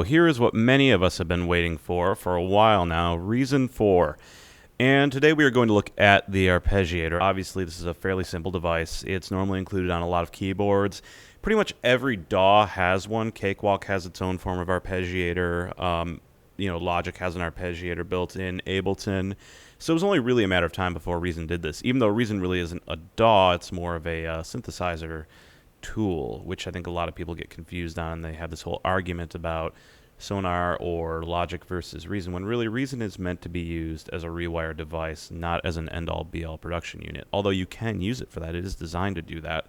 here is what many of us have been waiting for a while now, Reason 4. And today we are going to look at the Arpeggiator. Obviously, this is a fairly simple device. It's normally included on a lot of keyboards. Pretty much every DAW has one. Cakewalk has its own form of arpeggiator. Logic has an arpeggiator built in. Ableton. So it was only really a matter of time before Reason did this. Even though Reason really isn't a DAW, it's more of a synthesizer tool, which I think a lot of people get confused on. They have this whole argument about Sonar or Logic versus Reason, when really Reason is meant to be used as a rewire device, not as an end-all be-all production unit. Although you can use it for that. It is designed to do that.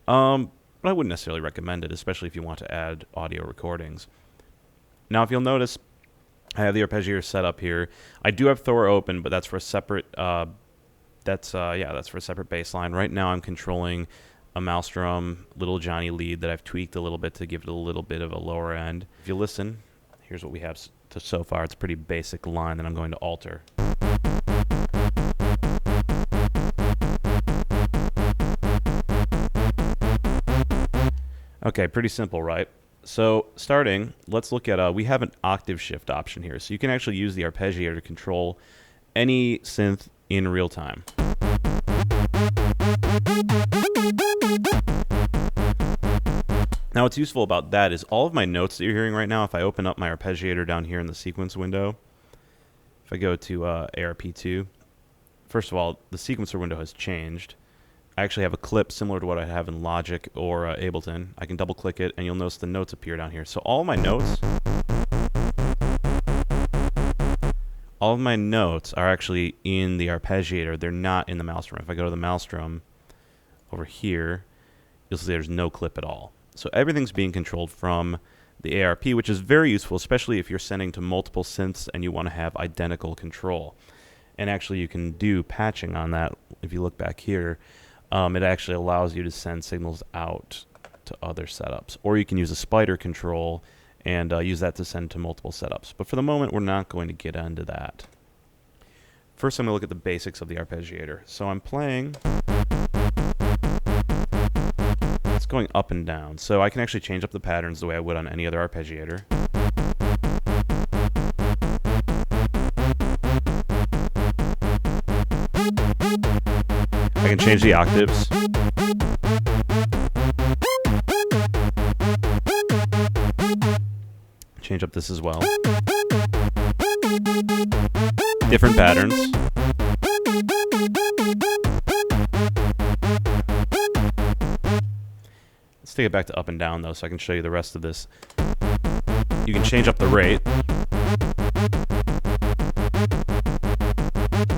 But I wouldn't necessarily recommend it, especially if you want to add audio recordings. Now, if you'll notice, I have the Arpeggiator set up here. I do have Thor open, but that's for a separate that's for a separate bass line. Right now I'm controlling a Maelstrom Little Johnny lead that I've tweaked a little bit to give it a little bit of a lower end. If you listen, here's what we have so far. It's a pretty basic line that I'm going to alter. Okay, pretty simple, right? So starting, let's look at, we have an octave shift option here. So you can actually use the Arpeggiator to control any synth in real time. Now what's useful about that is all of my notes that you're hearing right now, if I open up my Arpeggiator down here in the sequence window, if I go to ARP2, first of all, the sequencer window has changed. I actually have a clip similar to what I have in Logic or Ableton. I can double click it and you'll notice the notes appear down here. So all of my notes are actually in the Arpeggiator. They're not in the Maelstrom. If I go to the Maelstrom over here, you'll see there's no clip at all. So everything's being controlled from the ARP, which is very useful, especially if you're sending to multiple synths and you want to have identical control. And actually you can do patching on that. If you look back here, it actually allows you to send signals out to other setups. Or you can use a spider control and use that to send to multiple setups. But for the moment, we're not going to get into that. First, I'm going to look at the basics of the Arpeggiator. So I'm playing. It's going up and down. So I can actually change up the patterns the way I would on any other Arpeggiator. I can change the octaves. Change up this as well. Different patterns. Let's take it back to up and down though so I can show you the rest of this. You can change up the rate.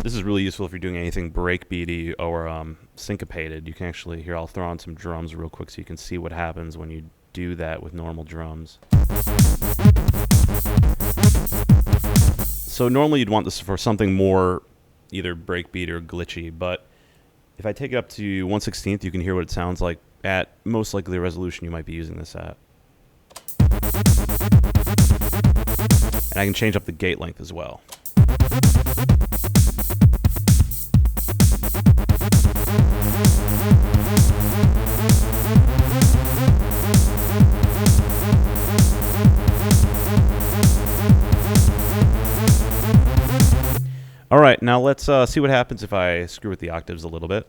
This is really useful if you're doing anything breakbeaty or syncopated. You can actually, here I'll throw on some drums real quick so you can see what happens when you do that with normal drums. So normally you'd want this for something more either breakbeat or glitchy, but if I take it up to 1/16th, you can hear what it sounds like at most likely the resolution you might be using this at. And I can change up the gate length as well. All right, now let's see what happens if I screw with the octaves a little bit.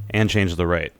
And change the rate.